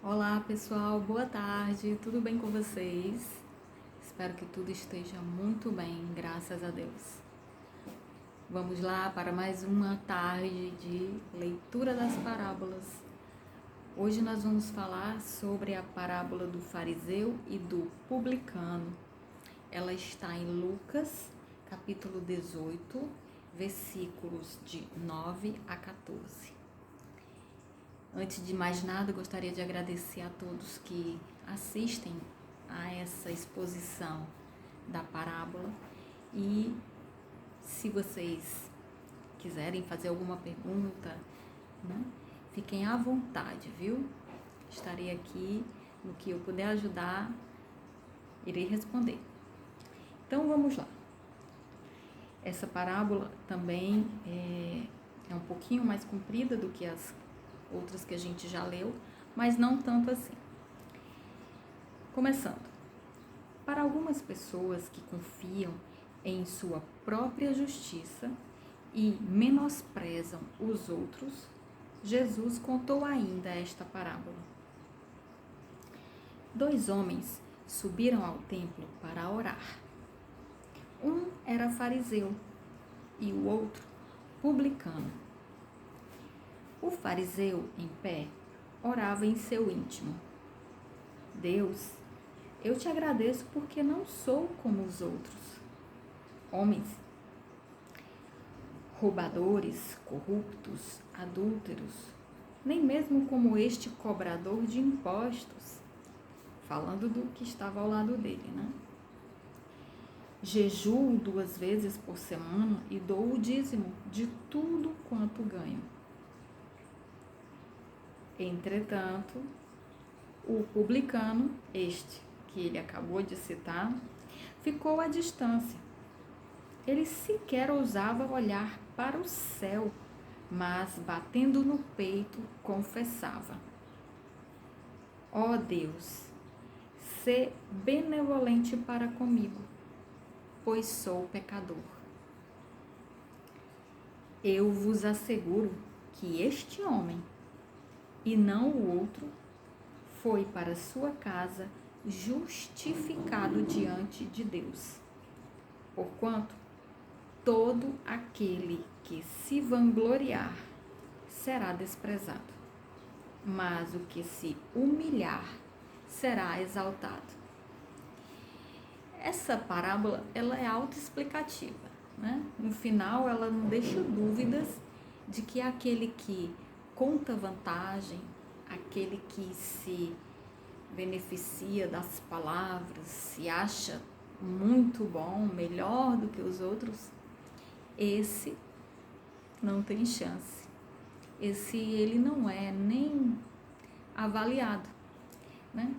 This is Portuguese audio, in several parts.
Olá pessoal, boa tarde, tudo bem com vocês? Espero que tudo esteja muito bem, graças a Deus. Vamos lá para mais uma tarde de leitura das parábolas. Hoje nós vamos falar sobre a parábola do fariseu e do publicano. Ela está em Lucas, capítulo 18, versículos de 9 a 14. Antes de mais nada, eu gostaria de agradecer a todos que assistem a essa exposição da parábola e se vocês quiserem fazer alguma pergunta, né, fiquem à vontade, viu? Estarei aqui no que eu puder ajudar, irei responder. Então vamos lá. Essa parábola também é um pouquinho mais comprida do que as outras que a gente já leu, mas não tanto assim. Começando. Para algumas pessoas que confiam em sua própria justiça e menosprezam os outros, Jesus contou ainda esta parábola. 2 homens subiram ao templo para orar. Um era fariseu e o outro publicano. O fariseu, em pé, orava em seu íntimo: Deus, eu te agradeço porque não sou como os outros, homens, roubadores, corruptos, adúlteros, nem mesmo como este cobrador de impostos, falando do que estava ao lado dele, né? Jejuo 2 vezes por semana e dou o dízimo de tudo quanto ganho. Entretanto, o publicano, este que ele acabou de citar, ficou à distância. Ele sequer ousava olhar para o céu, mas, batendo no peito, confessava: Ó Deus, sê benevolente para comigo, pois sou pecador. Eu vos asseguro que este homem, e não o outro, foi para sua casa justificado diante de Deus. Porquanto todo aquele que se vangloriar será desprezado, mas o que se humilhar será exaltado. Essa parábola, ela é autoexplicativa, né? No final, ela não deixa dúvidas de que aquele que conta vantagem, aquele que se beneficia das palavras, se acha muito bom, melhor do que os outros, esse não tem chance. Ele não é nem avaliado, né?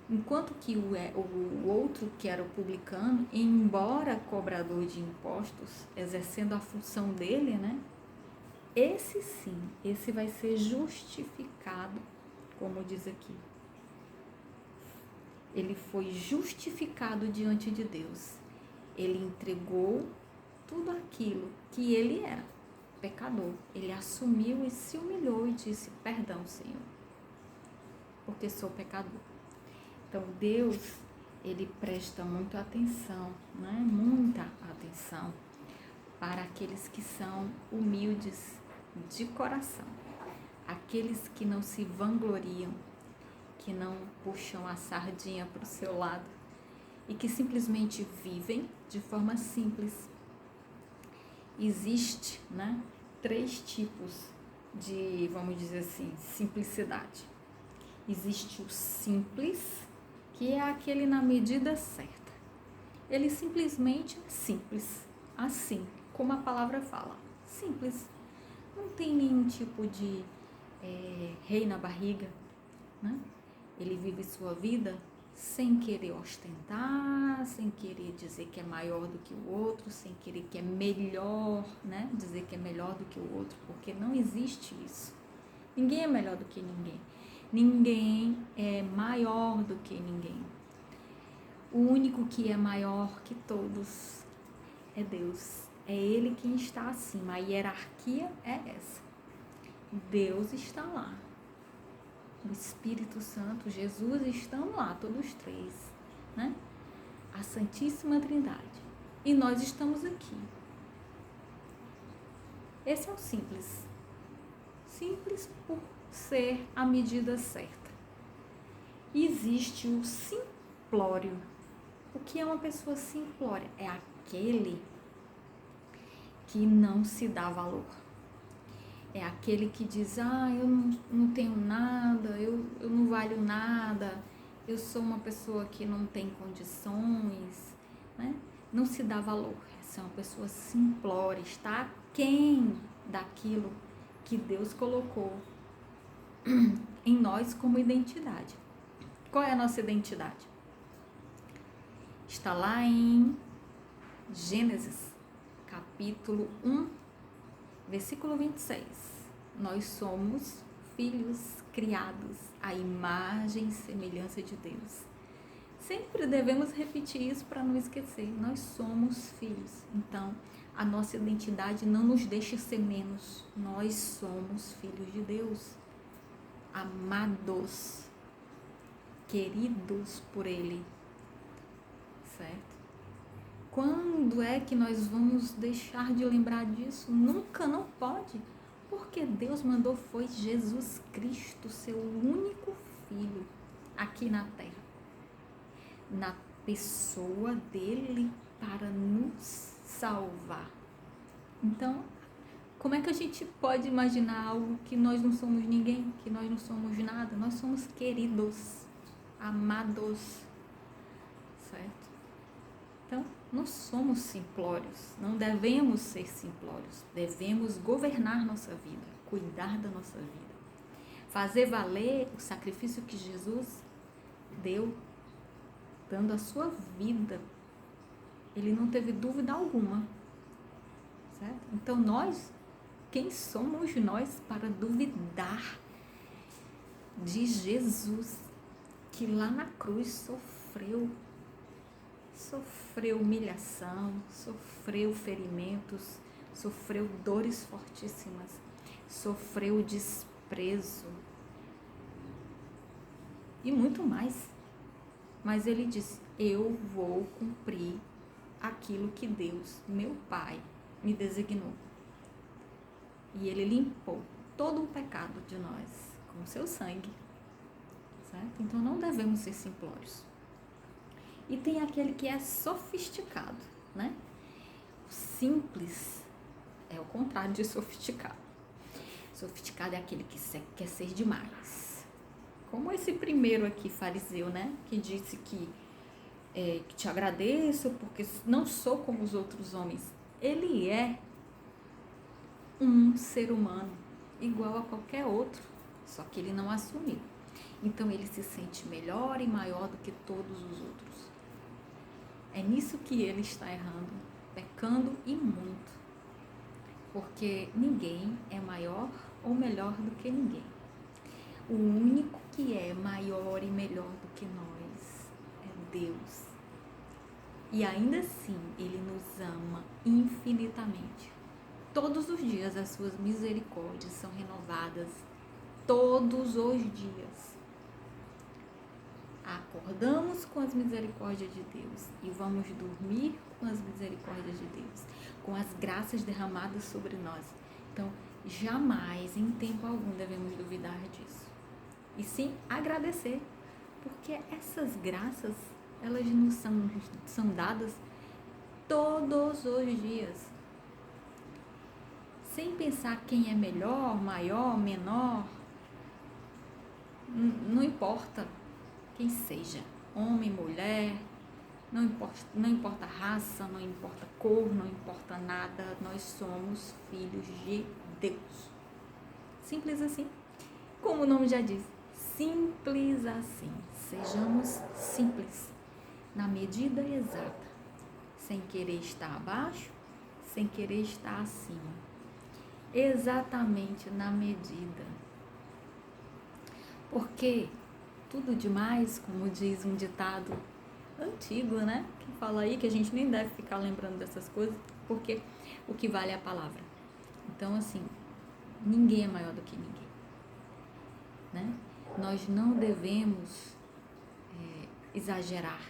Enquanto que o outro, que era o publicano, embora cobrador de impostos, exercendo a função dele, né? Esse sim, esse vai ser justificado, como diz aqui. Ele foi justificado diante de Deus. Ele entregou tudo aquilo que ele era, pecador. Ele assumiu e se humilhou e disse: perdão, Senhor, porque sou pecador. Então Deus, ele presta muita atenção, né? Muita atenção para aqueles que são humildes de coração, aqueles que não se vangloriam, que não puxam a sardinha para o seu lado e que simplesmente vivem de forma simples. Existe, né, 3 tipos de, vamos dizer assim, simplicidade. Existe o simples, que é aquele na medida certa. Ele simplesmente é simples, assim como a palavra fala, simples. Não tem nenhum tipo de rei na barriga, né? Ele vive sua vida sem querer ostentar, sem querer dizer que é maior do que o outro, sem querer que é melhor, né? Dizer que é melhor do que o outro, porque não existe isso. Ninguém é melhor do que ninguém. Ninguém é maior do que ninguém. O único que é maior que todos é Deus. É Ele quem está acima. A hierarquia é essa. Deus está lá. o Espírito Santo, Jesus, estão lá, todos três, né? A Santíssima Trindade. E nós estamos aqui. Esse é o simples. Simples por ser a medida certa. E existe o simplório. O que é uma pessoa simplória? É aquele que não se dá valor. É aquele que diz, eu não tenho nada, eu não valho nada, eu sou uma pessoa que não tem condições, né? Não se dá valor. Essa é uma pessoa simplória, está aquém daquilo que Deus colocou em nós como identidade. Qual é a nossa identidade? Está lá em Gênesis, capítulo 1, versículo 26. Nós somos filhos criados à imagem e semelhança de Deus. Sempre devemos repetir isso para não esquecer. Nós somos filhos. Então, a nossa identidade não nos deixa ser menos. Nós somos filhos de Deus, amados, queridos por Ele, certo? Quando é que nós vamos deixar de lembrar disso? Nunca, não pode, porque Deus mandou foi Jesus Cristo, seu único Filho, aqui na Terra, na pessoa dele, para nos salvar. Então, como é que a gente pode imaginar algo que nós não somos ninguém, que nós não somos nada? Nós somos queridos, amados, certo? Então, não somos simplórios, não devemos ser simplórios, devemos governar nossa vida, cuidar da nossa vida, fazer valer o sacrifício que Jesus deu, dando a sua vida. Ele não teve dúvida alguma, certo? Então quem somos nós para duvidar de Jesus, que lá na cruz sofreu humilhação, sofreu ferimentos, sofreu dores fortíssimas, sofreu desprezo e muito mais. Mas ele disse, eu vou cumprir aquilo que Deus, meu Pai, me designou. E ele limpou todo o pecado de nós com o seu sangue, certo? Então não devemos ser simplórios. E tem aquele que é sofisticado, né? O simples é o contrário de sofisticado. Sofisticado é aquele que quer ser demais. Como esse primeiro aqui, fariseu, né? Que disse que te agradeço porque não sou como os outros homens. Ele é um ser humano igual a qualquer outro, só que ele não assumiu. Então ele se sente melhor e maior do que todos os outros. É nisso que ele está errando, pecando e muito. Porque ninguém é maior ou melhor do que ninguém. O único que é maior e melhor do que nós é Deus. E ainda assim, Ele nos ama infinitamente. Todos os dias as suas misericórdias são renovadas. Todos os dias. Acordamos com as misericórdias de Deus e vamos dormir com as misericórdias de Deus, com as graças derramadas sobre nós. Então, jamais, em tempo algum, devemos duvidar disso. E sim agradecer, porque essas graças, elas nos são dadas todos os dias. Sem pensar quem é melhor, maior, menor, não importa quem seja, homem, mulher, não importa raça, não importa cor, não importa nada, nós somos filhos de Deus. Simples assim. Como o nome já diz, simples assim. Sejamos simples, na medida exata, sem querer estar abaixo, sem querer estar acima. Exatamente na medida. Porque tudo demais, como diz um ditado antigo, né? Que fala aí que a gente nem deve ficar lembrando dessas coisas, porque o que vale é a palavra. Então, assim, ninguém é maior do que ninguém, né? nós não devemos exagerar.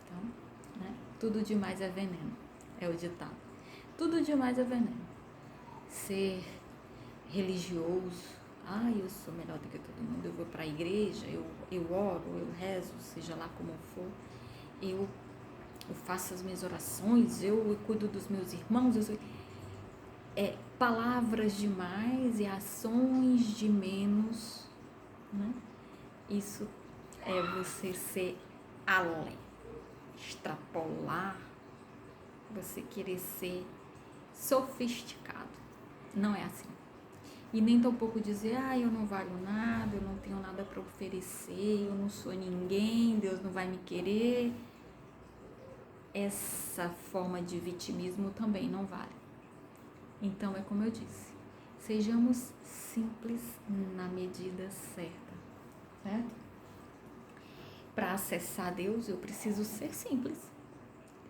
Então, né? Tudo demais é veneno, é o ditado. Tudo demais é veneno. Ser religioso, eu sou melhor do que todo mundo, eu vou para a igreja, eu oro, eu rezo, seja lá como for, eu faço as minhas orações, eu cuido dos meus irmãos, palavras demais e ações de menos, né? Isso é você ser além, extrapolar, você querer ser sofisticado. Não é assim. E nem tampouco dizer, eu não valho nada, eu não tenho nada para oferecer, eu não sou ninguém, Deus não vai me querer. Essa forma de vitimismo também não vale. Então é como eu disse, sejamos simples na medida certa, certo? Para acessar Deus, eu preciso ser simples.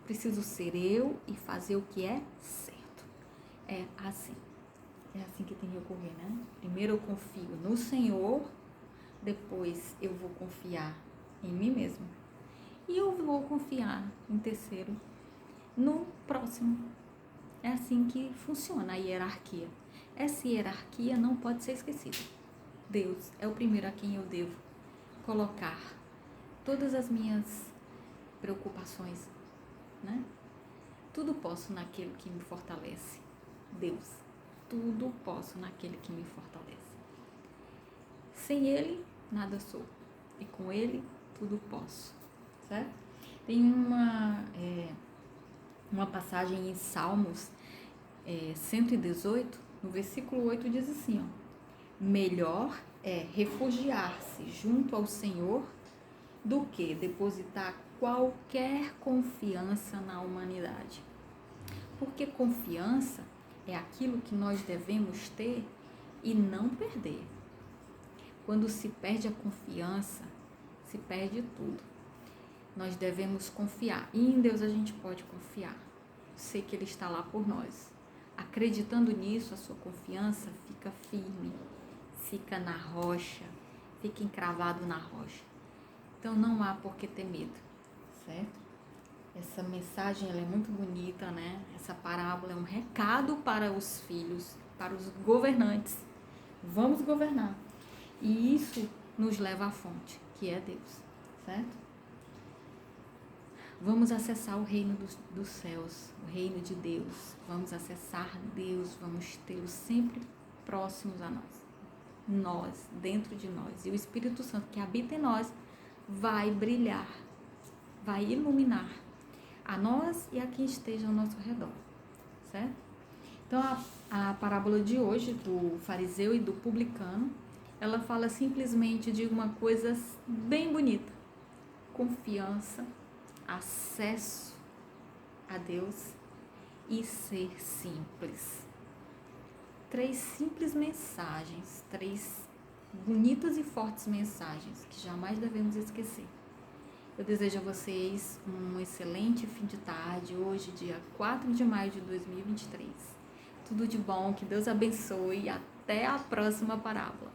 Preciso ser eu e fazer o que é certo. É assim que tem que ocorrer, né? Primeiro eu confio no Senhor, depois eu vou confiar em mim mesmo. E eu vou confiar em terceiro no próximo. É assim que funciona a hierarquia. Essa hierarquia não pode ser esquecida. Deus é o primeiro a quem eu devo colocar todas as minhas preocupações, né? Tudo posso naquele que me fortalece. Deus, tudo posso naquele que me fortalece. Sem Ele, nada sou. E com Ele, tudo posso. Certo? Tem uma passagem em Salmos 118, no versículo 8, diz assim, melhor é refugiar-se junto ao Senhor do que depositar qualquer confiança na humanidade. Porque confiança é aquilo que nós devemos ter e não perder. Quando se perde a confiança, se perde tudo. Nós devemos confiar. E em Deus a gente pode confiar. Sei que Ele está lá por nós. Acreditando nisso, a sua confiança fica firme, fica na rocha, fica encravado na rocha. Então não há por que ter medo, certo? Essa mensagem ela é muito bonita, né? Essa parábola é um recado para os filhos, para os governantes. Vamos governar. E isso nos leva à fonte, que é Deus, certo? Vamos acessar o reino dos céus, o reino de Deus. Vamos acessar Deus, vamos tê-lo sempre próximos a nós. Nós, dentro de nós. E o Espírito Santo que habita em nós vai brilhar, vai iluminar a nós e a quem esteja ao nosso redor, certo? Então, a parábola de hoje, do fariseu e do publicano, ela fala simplesmente de uma coisa bem bonita. Confiança, acesso a Deus e ser simples. 3 simples mensagens, 3 bonitas e fortes mensagens que jamais devemos esquecer. Eu desejo a vocês um excelente fim de tarde, hoje, dia 4 de maio de 2023. Tudo de bom, que Deus abençoe e até a próxima parábola.